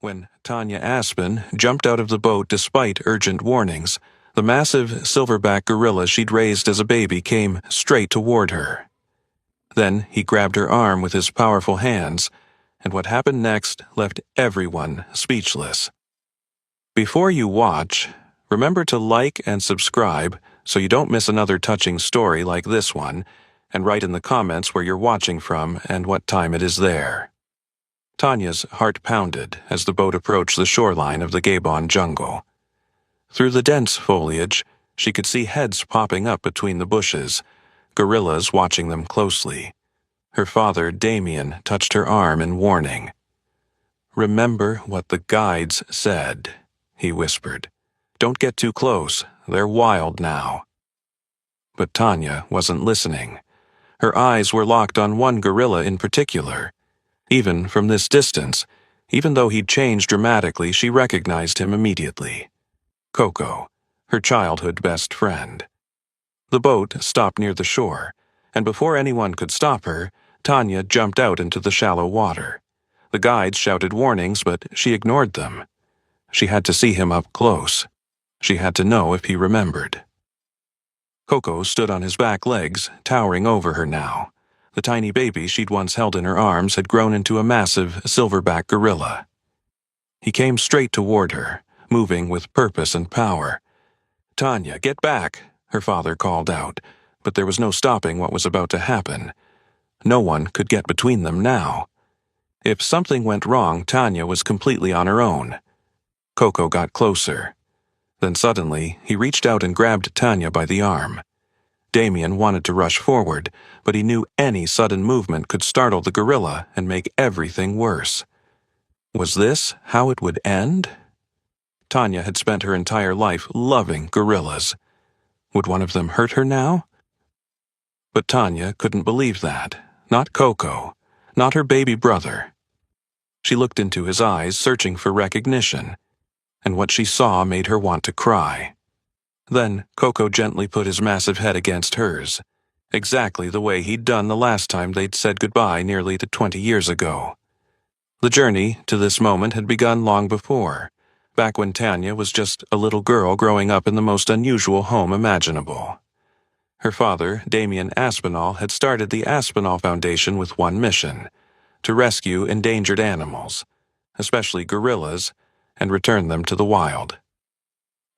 When Tanya Aspen jumped out of the boat despite urgent warnings, the massive silverback gorilla she'd raised as a baby came straight toward her. Then he grabbed her arm with his powerful hands, and what happened next left everyone speechless. Before you watch, remember to like and subscribe so you don't miss another touching story like this one, and write in the comments where you're watching from and what time it is there. Tanya's heart pounded as the boat approached the shoreline of the Gabon jungle. Through the dense foliage, she could see heads popping up between the bushes, gorillas watching them closely. Her father, Damien, touched her arm in warning. "Remember what the guides said," he whispered. "Don't get too close, they're wild now." But Tanya wasn't listening. Her eyes were locked on one gorilla in particular. Even from this distance, even though he'd changed dramatically, she recognized him immediately. Coco, her childhood best friend. The boat stopped near the shore, and before anyone could stop her, Tanya jumped out into the shallow water. The guides shouted warnings, but she ignored them. She had to see him up close. She had to know if he remembered. Coco stood on his back legs, towering over her now. The tiny baby she'd once held in her arms had grown into a massive silverback gorilla. He came straight toward her, moving with purpose and power. "Tanya, get back," her father called out, but there was no stopping what was about to happen. No one could get between them now. If something went wrong, Tanya was completely on her own. Coco got closer. Then suddenly, he reached out and grabbed Tanya by the arm. Damien wanted to rush forward, but he knew any sudden movement could startle the gorilla and make everything worse. Was this how it would end? Tanya had spent her entire life loving gorillas. Would one of them hurt her now? But Tanya couldn't believe that. Not Coco. Not her baby brother. She looked into his eyes, searching for recognition, and what she saw made her want to cry. Then Coco gently put his massive head against hers, exactly the way he'd done the last time they'd said goodbye nearly 20 years ago. The journey to this moment had begun long before, back when Tanya was just a little girl growing up in the most unusual home imaginable. Her father, Damien Aspinall, had started the Aspinall Foundation with one mission: to rescue endangered animals, especially gorillas, and return them to the wild.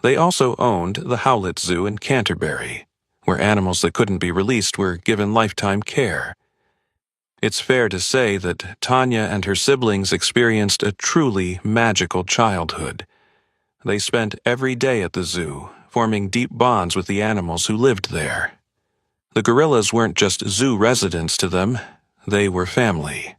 They also owned the Howlett Zoo in Canterbury, where animals that couldn't be released were given lifetime care. It's fair to say that Tanya and her siblings experienced a truly magical childhood. They spent every day at the zoo, forming deep bonds with the animals who lived there. The gorillas weren't just zoo residents to them, they were family.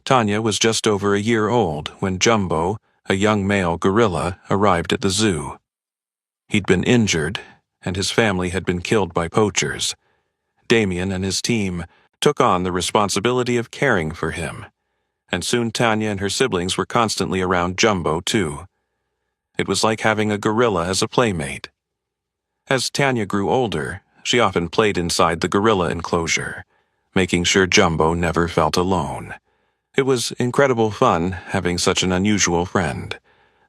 Tanya was just over a year old when Jumbo, a young male gorilla, arrived at the zoo. He'd been injured, and his family had been killed by poachers. Damien and his team took on the responsibility of caring for him, and soon Tanya and her siblings were constantly around Jumbo, too. It was like having a gorilla as a playmate. As Tanya grew older, she often played inside the gorilla enclosure, making sure Jumbo never felt alone. It was incredible fun having such an unusual friend,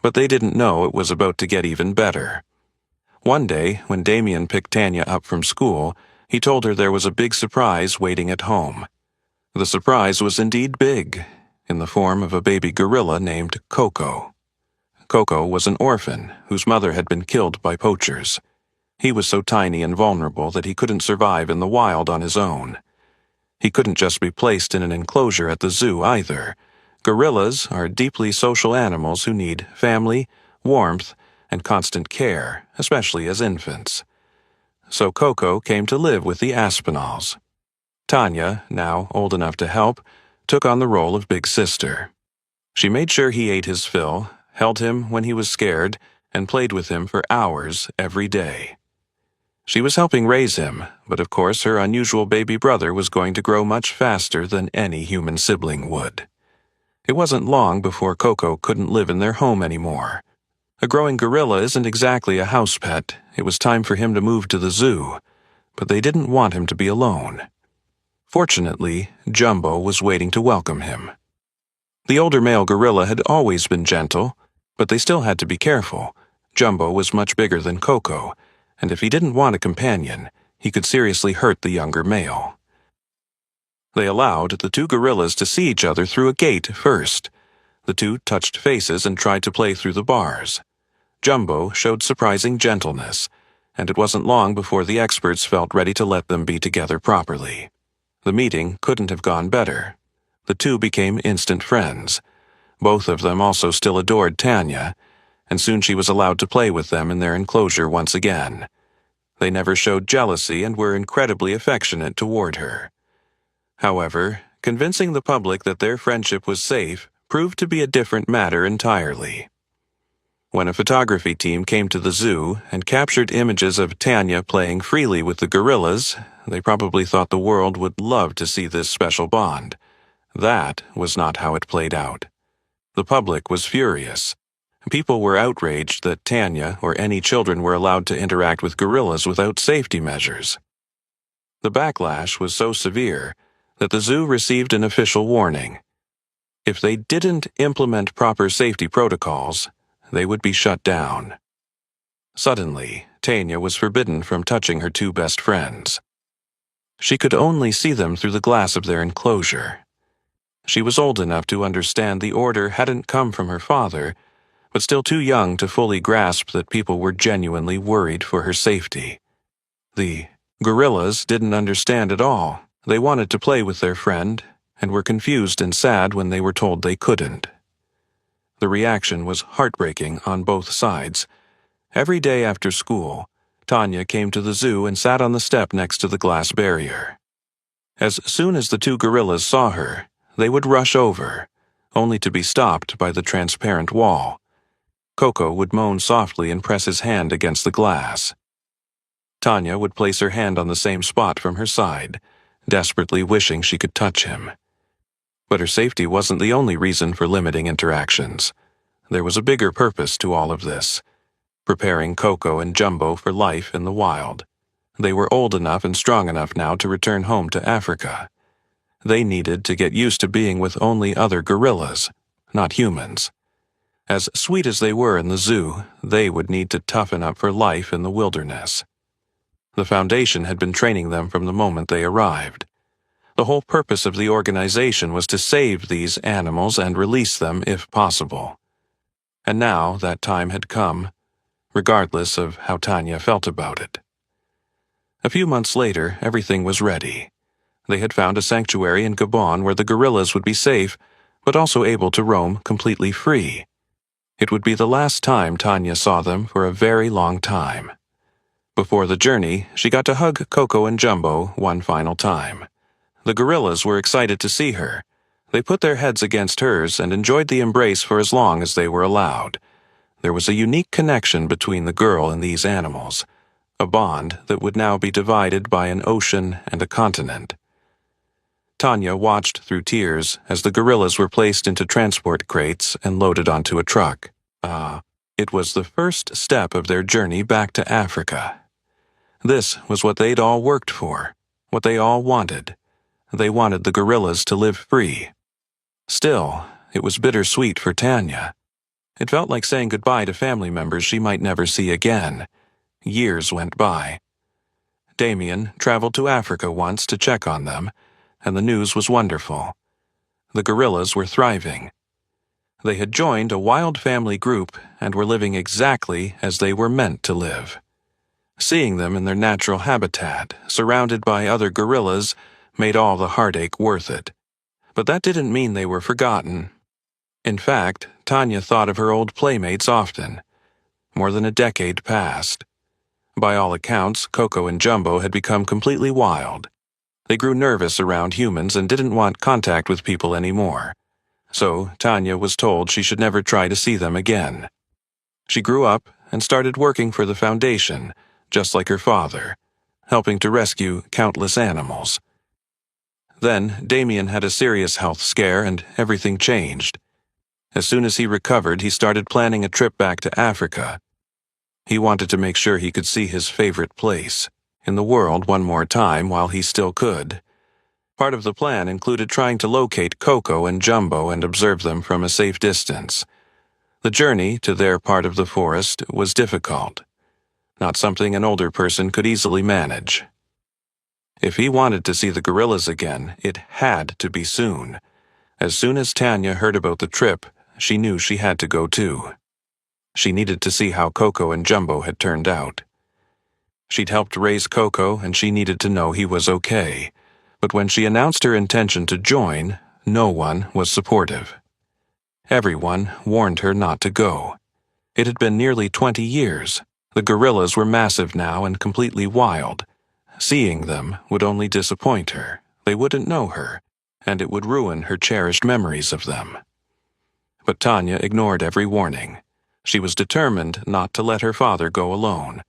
but they didn't know it was about to get even better. One day, when Damien picked Tanya up from school, he told her there was a big surprise waiting at home. The surprise was indeed big, in the form of a baby gorilla named Coco. Coco was an orphan whose mother had been killed by poachers. He was so tiny and vulnerable that he couldn't survive in the wild on his own. He couldn't just be placed in an enclosure at the zoo either. Gorillas are deeply social animals who need family, warmth, and constant care, especially as infants. So Coco came to live with the Aspinalls. Tanya, now old enough to help, took on the role of big sister. She made sure he ate his fill, held him when he was scared, and played with him for hours every day. She was helping raise him, but of course her unusual baby brother was going to grow much faster than any human sibling would. It wasn't long before Coco couldn't live in their home anymore. A growing gorilla isn't exactly a house pet. It was time for him to move to the zoo, but they didn't want him to be alone. Fortunately, Jumbo was waiting to welcome him. The older male gorilla had always been gentle, but they still had to be careful. Jumbo was much bigger than Coco, and if he didn't want a companion, he could seriously hurt the younger male. They allowed the two gorillas to see each other through a gate first. The two touched faces and tried to play through the bars. Jumbo showed surprising gentleness, and it wasn't long before the experts felt ready to let them be together properly. The meeting couldn't have gone better. The two became instant friends. Both of them also still adored Tanya, and soon she was allowed to play with them in their enclosure once again. They never showed jealousy and were incredibly affectionate toward her. However, convincing the public that their friendship was safe proved to be a different matter entirely. When a photography team came to the zoo and captured images of Tanya playing freely with the gorillas, they probably thought the world would love to see this special bond. That was not how it played out. The public was furious. People were outraged that Tanya or any children were allowed to interact with gorillas without safety measures. The backlash was so severe that the zoo received an official warning. If they didn't implement proper safety protocols, they would be shut down. Suddenly, Tanya was forbidden from touching her two best friends. She could only see them through the glass of their enclosure. She was old enough to understand the order hadn't come from her father, but still too young to fully grasp that people were genuinely worried for her safety. The gorillas didn't understand at all. They wanted to play with their friend, and were confused and sad when they were told they couldn't. The reaction was heartbreaking on both sides. Every day after school, Tanya came to the zoo and sat on the step next to the glass barrier. As soon as the two gorillas saw her, they would rush over, only to be stopped by the transparent wall. Coco would moan softly and press his hand against the glass. Tanya would place her hand on the same spot from her side, desperately wishing she could touch him. But her safety wasn't the only reason for limiting interactions. There was a bigger purpose to all of this: preparing Coco and Jumbo for life in the wild. They were old enough and strong enough now to return home to Africa. They needed to get used to being with only other gorillas, not humans. As sweet as they were in the zoo, they would need to toughen up for life in the wilderness. The Foundation had been training them from the moment they arrived. The whole purpose of the organization was to save these animals and release them if possible. And now that time had come, regardless of how Tanya felt about it. A few months later, everything was ready. They had found a sanctuary in Gabon where the gorillas would be safe, but also able to roam completely free. It would be the last time Tanya saw them for a very long time. Before the journey, she got to hug Coco and Jumbo one final time. The gorillas were excited to see her. They put their heads against hers and enjoyed the embrace for as long as they were allowed. There was a unique connection between the girl and these animals, a bond that would now be divided by an ocean and a continent. Tanya watched through tears as the gorillas were placed into transport crates and loaded onto a truck. It was the first step of their journey back to Africa. This was what they'd all worked for, what they all wanted. They wanted the gorillas to live free. Still, it was bittersweet for Tanya. It felt like saying goodbye to family members she might never see again. Years went by. Damien traveled to Africa once to check on them, and the news was wonderful. The gorillas were thriving. They had joined a wild family group and were living exactly as they were meant to live. Seeing them in their natural habitat, surrounded by other gorillas, made all the heartache worth it. But that didn't mean they were forgotten. In fact, Tanya thought of her old playmates often. More than a decade passed. By all accounts, Coco and Jumbo had become completely wild. They grew nervous around humans and didn't want contact with people anymore. So Tanya was told she should never try to see them again. She grew up and started working for the Foundation, just like her father, helping to rescue countless animals. Then Damien had a serious health scare and everything changed. As soon as he recovered, he started planning a trip back to Africa. He wanted to make sure he could see his favorite place in the world one more time while he still could. Part of the plan included trying to locate Coco and Jumbo and observe them from a safe distance. The journey to their part of the forest was difficult, not something an older person could easily manage. If he wanted to see the gorillas again, it had to be soon. As soon as Tanya heard about the trip, she knew she had to go too. She needed to see how Coco and Jumbo had turned out. She'd helped raise Coco, and she needed to know he was okay. But when she announced her intention to join, no one was supportive. Everyone warned her not to go. It had been nearly 20 years. The gorillas were massive now and completely wild. Seeing them would only disappoint her. They wouldn't know her, and it would ruin her cherished memories of them. But Tanya ignored every warning. She was determined not to let her father go alone.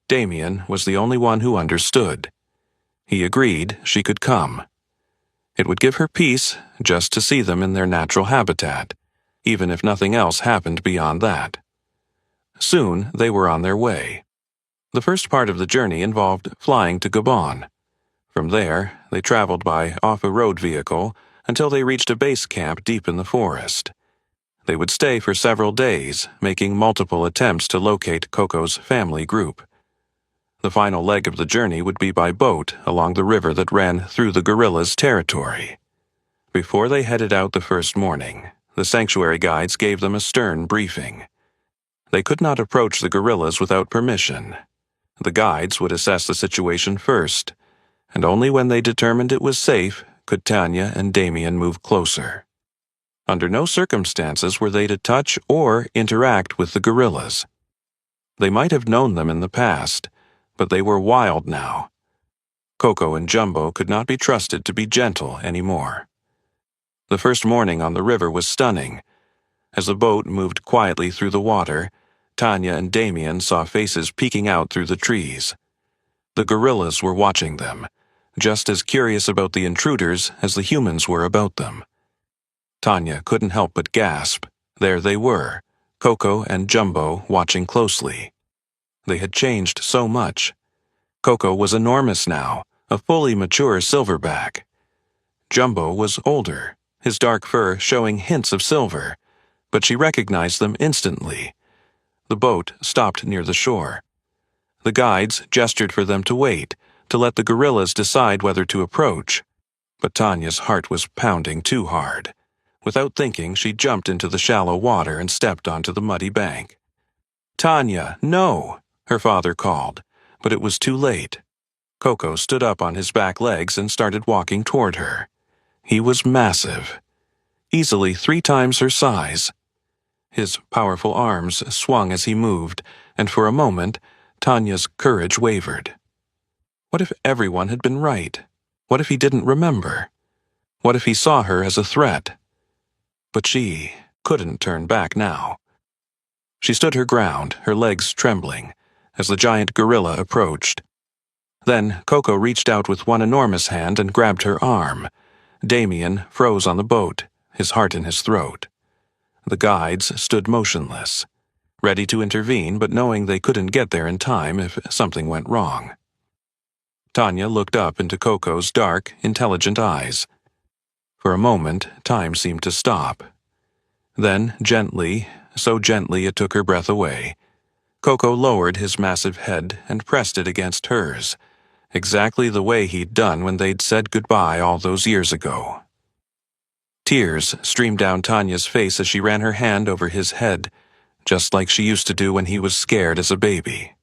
Damien was the only one who understood. He agreed she could come. It would give her peace just to see them in their natural habitat, even if nothing else happened beyond that. Soon they were on their way. The first part of the journey involved flying to Gabon. From there, they traveled by off-a-road vehicle until they reached a base camp deep in the forest. They would stay for several days, making multiple attempts to locate Coco's family group. The final leg of the journey would be by boat along the river that ran through the gorillas' territory. Before they headed out the first morning, the sanctuary guides gave them a stern briefing. They could not approach the gorillas without permission. The guides would assess the situation first, and only when they determined it was safe could Tanya and Damien move closer. Under no circumstances were they to touch or interact with the gorillas. They might have known them in the past, but they were wild now. Coco and Jumbo could not be trusted to be gentle anymore. The first morning on the river was stunning. As the boat moved quietly through the water, Tanya and Damien saw faces peeking out through the trees. The gorillas were watching them, just as curious about the intruders as the humans were about them. Tanya couldn't help but gasp. There they were, Coco and Jumbo watching closely. They had changed so much. Coco was enormous now, a fully mature silverback. Jumbo was older, his dark fur showing hints of silver, but she recognized them instantly. The boat stopped near the shore. The guides gestured for them to wait, to let the gorillas decide whether to approach. But Tanya's heart was pounding too hard. Without thinking, she jumped into the shallow water and stepped onto the muddy bank. "Tanya, no!" her father called, but it was too late. Coco stood up on his back legs and started walking toward her. He was massive, easily 3 times her size. His powerful arms swung as he moved, and for a moment, Tanya's courage wavered. What if everyone had been right? What if he didn't remember? What if he saw her as a threat? But she couldn't turn back now. She stood her ground, her legs trembling, as the giant gorilla approached. Then Coco reached out with one enormous hand and grabbed her arm. Damien froze on the boat, his heart in his throat. The guides stood motionless, ready to intervene but knowing they couldn't get there in time if something went wrong. Tanya looked up into Coco's dark, intelligent eyes. For a moment, time seemed to stop. Then, gently, so gently it took her breath away, Coco lowered his massive head and pressed it against hers, exactly the way he'd done when they'd said goodbye all those years ago. Tears streamed down Tanya's face as she ran her hand over his head, just like she used to do when he was scared as a baby.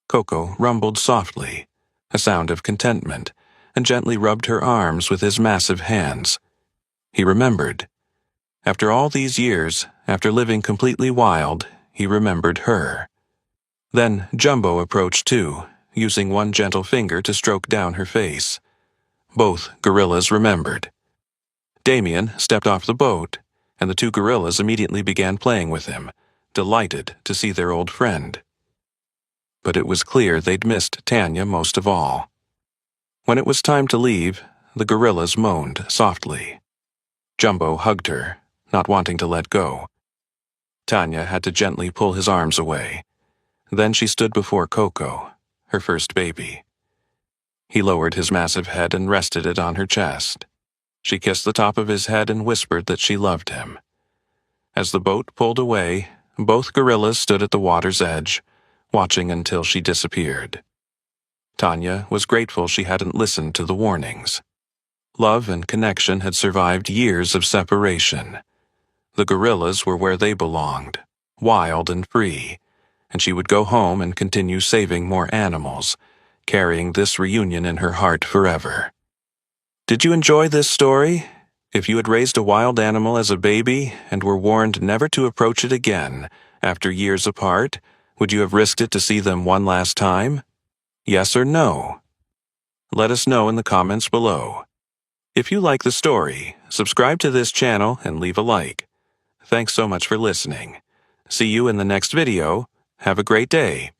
Coco rumbled softly, a sound of contentment, and gently rubbed her arms with his massive hands. He remembered. After all these years, after living completely wild, he remembered her. Then Jumbo approached too, using one gentle finger to stroke down her face. Both gorillas remembered. Damien stepped off the boat, and the 2 gorillas immediately began playing with him, delighted to see their old friend. But it was clear they'd missed Tanya most of all. When it was time to leave, the gorillas moaned softly. Jumbo hugged her, not wanting to let go. Tanya had to gently pull his arms away. Then she stood before Coco, her first baby. He lowered his massive head and rested it on her chest. She kissed the top of his head and whispered that she loved him. As the boat pulled away, both gorillas stood at the water's edge, watching until she disappeared. Tanya was grateful she hadn't listened to the warnings. Love and connection had survived years of separation. The gorillas were where they belonged, wild and free, and she would go home and continue saving more animals, carrying this reunion in her heart forever. Did you enjoy this story? If you had raised a wild animal as a baby and were warned never to approach it again after years apart, would you have risked it to see them one last time? Yes or no? Let us know in the comments below. If you like the story, subscribe to this channel and leave a like. Thanks so much for listening. See you in the next video. Have a great day.